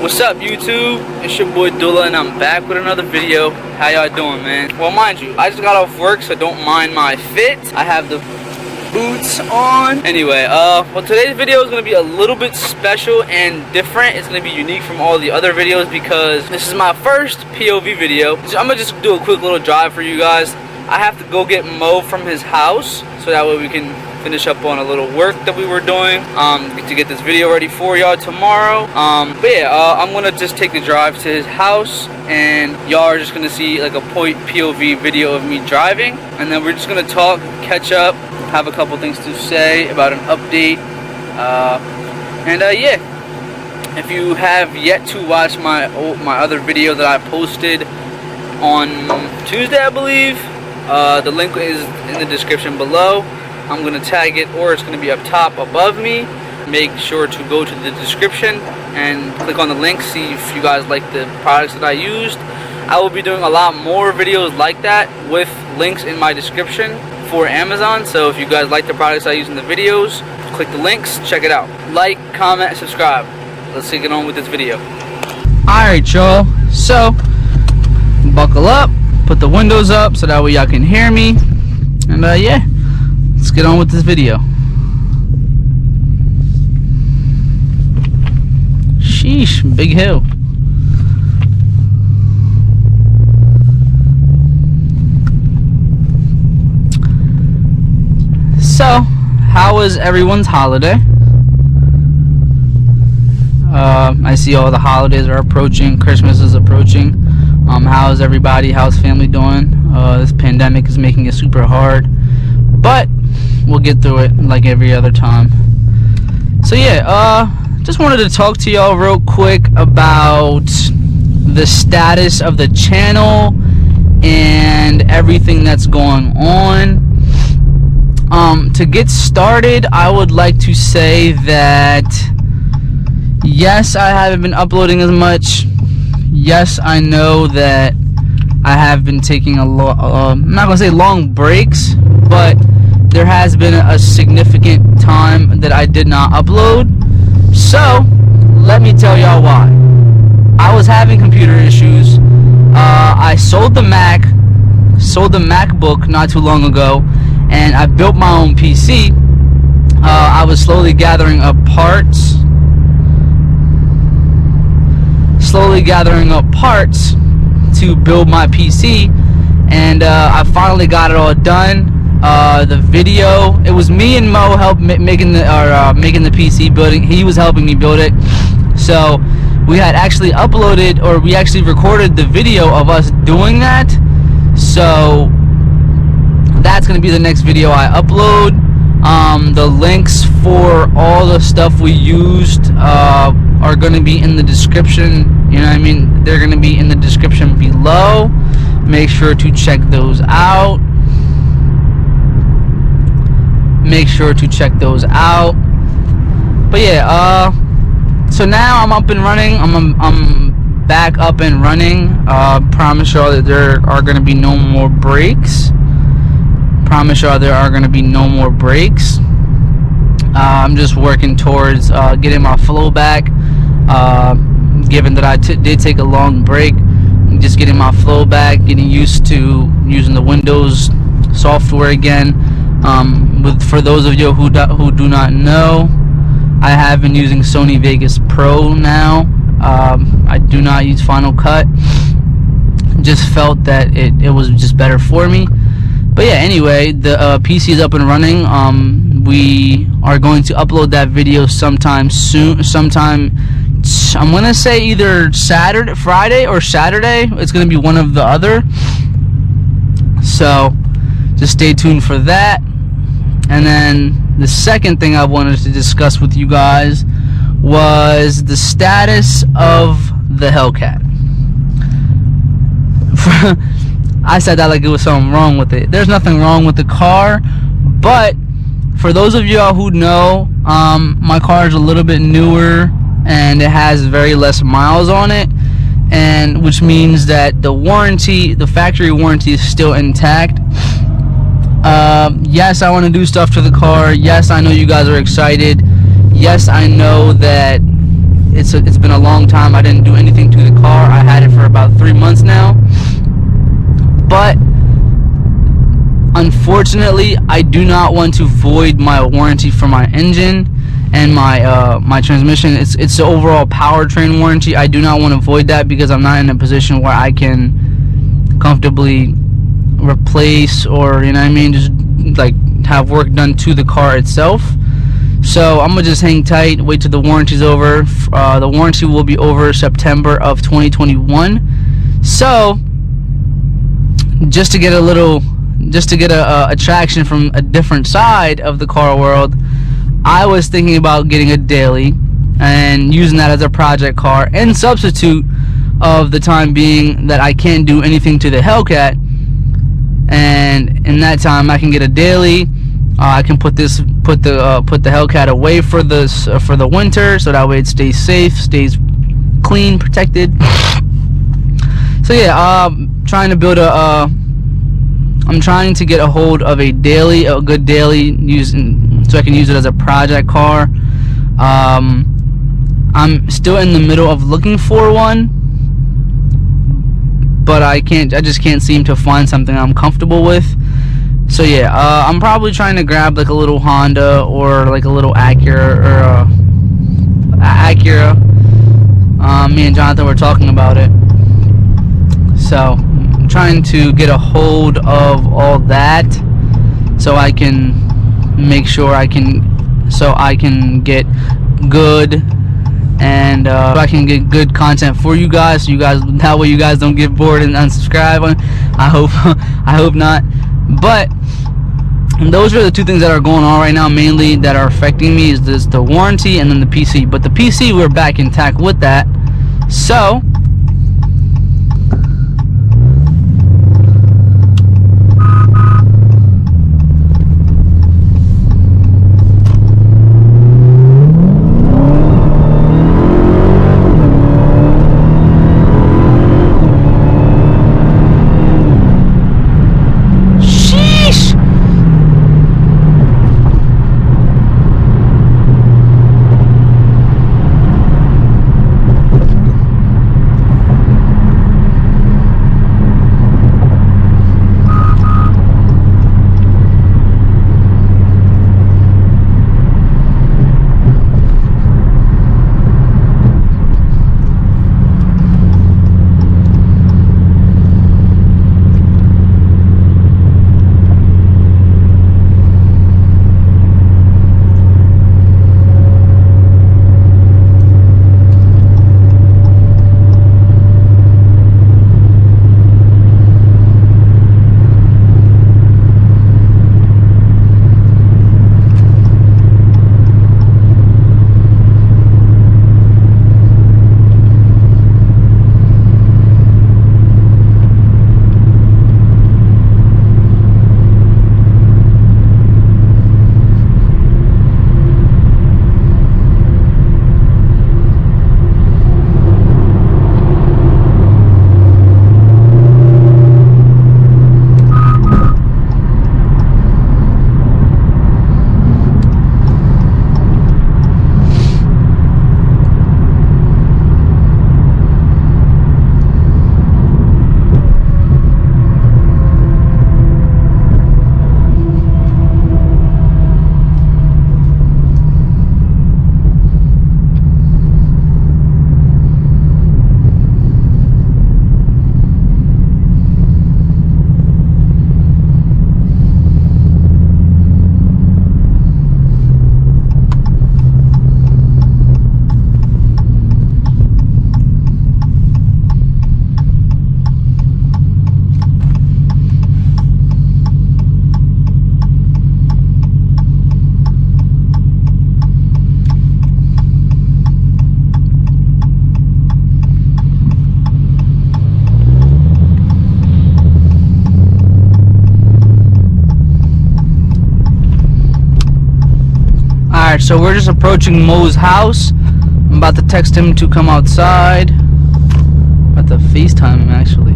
What's up, YouTube? It's your boy Dula, and I'm back with another video. How y'all doing, man? Well, mind you, I just got off work, so don't mind my fit. I have the boots on. Anyway, well, today's video is going to be a little bit special and different. It's going to be unique from all the other videos because this is my first POV video. So I'm going to just do a quick little drive for you guys. I have to go get Mo from his house, so that way we can finish up on a little work that we were doing to get this video ready for y'all tomorrow. But yeah, I'm gonna just take the drive to his house, and y'all are just gonna see like a POV video of me driving, and then we're just gonna talk, catch up, have a couple things to say about an update, yeah. If you have yet to watch my other video that I posted on Tuesday, I believe, the link is in the description below. I'm going to tag it, or it's going to be up top above me. Make sure to go to the description and click on the link, see if you guys like the products that I used. I will be doing a lot more videos like that with links in my description for Amazon. So if you guys like the products I use in the videos, click the links, check it out. Like, comment, subscribe. Let's get on with this video. Alright, y'all. So, buckle up, put the windows up so that way y'all can hear me. And yeah. Let's get on with this video. Sheesh, big hill. So, how was everyone's holiday? I see all the holidays are approaching. Christmas is approaching. How is everybody? How's family doing? This pandemic is making it super hard, but we'll get through it like every other time. So yeah, just wanted to talk to y'all real quick about the status of the channel and everything that's going on. To get started, I would like to say that yes, I haven't been uploading as much. Yes, I know that I have been taking I'm not gonna say long breaks, but there has been a significant time that I did not upload. So let me tell y'all why. I was having computer issues. I sold the MacBook not too long ago, and I built my own PC. I was slowly gathering up parts to build my PC, and I finally got it all done. The video, it was me and Mo making the PC building. He was helping me build it. So we had actually uploaded, or we actually recorded the video of us doing that. So that's gonna be the next video I upload. The links for all the stuff we used are gonna be in the description. You know what I mean? They're gonna be in the description below. Make sure to check those out. But yeah, so now I'm up and running. I'm back up and running. Promise y'all that there are gonna be no more breaks. I'm just working towards getting my flow back. Given that I did take a long break, just getting my flow back, getting used to using the Windows software again. For those of you who do not know, I have been using Sony Vegas Pro now. I do not use Final Cut. Just felt that it was just better for me. But yeah, anyway, the PC is up and running. We are going to upload that video sometime soon. I'm gonna say either Friday or Saturday. It's gonna be one of the other. So just stay tuned for that. And then the second thing I wanted to discuss with you guys was the status of the Hellcat. I said that like it was something wrong with it. There's nothing wrong with the car, but for those of y'all who know, my car is a little bit newer and it has very less miles on it, and which means that the factory warranty is still intact. Yes, I want to do stuff to the car. Yes, I know you guys are excited. Yes, I know that it's been a long time. I didn't do anything to the car. I had it for about 3 months now, but unfortunately, I do not want to void my warranty for my engine and my transmission. It's the overall powertrain warranty. I do not want to void that because I'm not in a position where I can comfortably replace, or you know what I mean, just like have work done to the car itself. So I'm gonna just hang tight, wait till the warranty's over. The warranty will be over September of 2021. So just to get a traction from a different side of the car world, I was thinking about getting a daily and using that as a project car in substitute of the time being that I can't do anything to the Hellcat. And in that time, I can get a daily. I can put the Hellcat away for the winter, so that way it stays safe, stays clean, protected. So yeah, trying to build I'm trying to get a hold of a daily, a good daily, so I can use it as a project car. I'm still in the middle of looking for one, but I just can't seem to find something I'm comfortable with. So yeah, I'm probably trying to grab like a little Honda or like a little Acura or Acura. Me and Jonathan were talking about it. So I'm trying to get a hold of all that so I can make sure I can get good and so I can get good content for you guys. So that way you guys don't get bored and unsubscribe. I hope not. But those are the two things that are going on right now, mainly that are affecting me, is the warranty and then the PC. But the PC, we're back intact with that. So Alright, so we're just approaching Mo's house. I'm about to text him to come outside. I'm about to FaceTime him actually.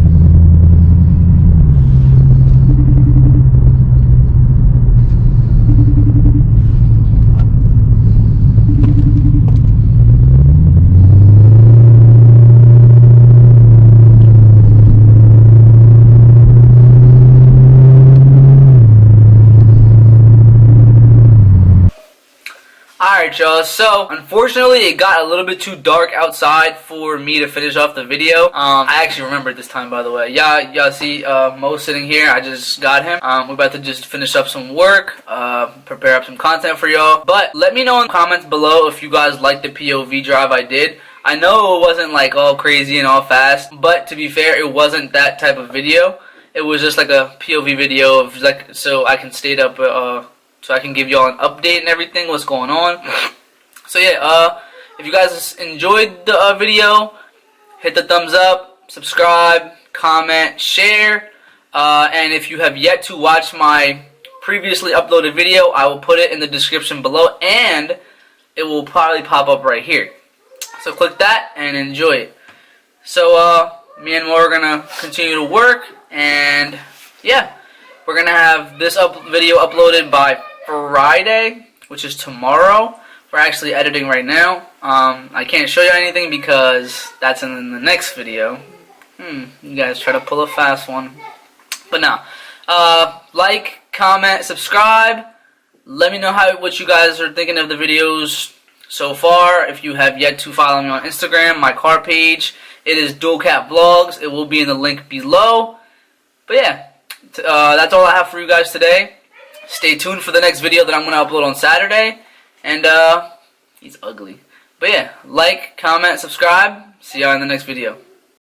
Alright y'all, so unfortunately it got a little bit too dark outside for me to finish off the video. I actually remembered this time, by the way. Y'all see Mo sitting here. I just got him. We're about to just finish up some work, prepare up some content for y'all. But let me know in the comments below if you guys like the POV drive I did. I know it wasn't like all crazy and all fast, but to be fair, it wasn't that type of video. It was just like a POV video of like, so I can stay up, so I can give y'all an update and everything, what's going on. So yeah, if you guys enjoyed the video, hit the thumbs up, subscribe, comment, share, and if you have yet to watch my previously uploaded video, I will put it in the description below, and it will probably pop up right here. So click that and enjoy it. So me and Mo are gonna continue to work, and yeah, we're gonna have this video uploaded by Friday, which is tomorrow. We're actually editing right now. I can't show you anything because that's in the next video. You guys try to pull a fast one. But now, like, comment, subscribe. Let me know what you guys are thinking of the videos so far. If you have yet to follow me on Instagram, my car page, it is DualCat Vlogs. It will be in the link below. But yeah, that's all I have for you guys today. Stay tuned for the next video that I'm going to upload on Saturday. And, he's ugly. But yeah, like, comment, subscribe. See y'all in the next video.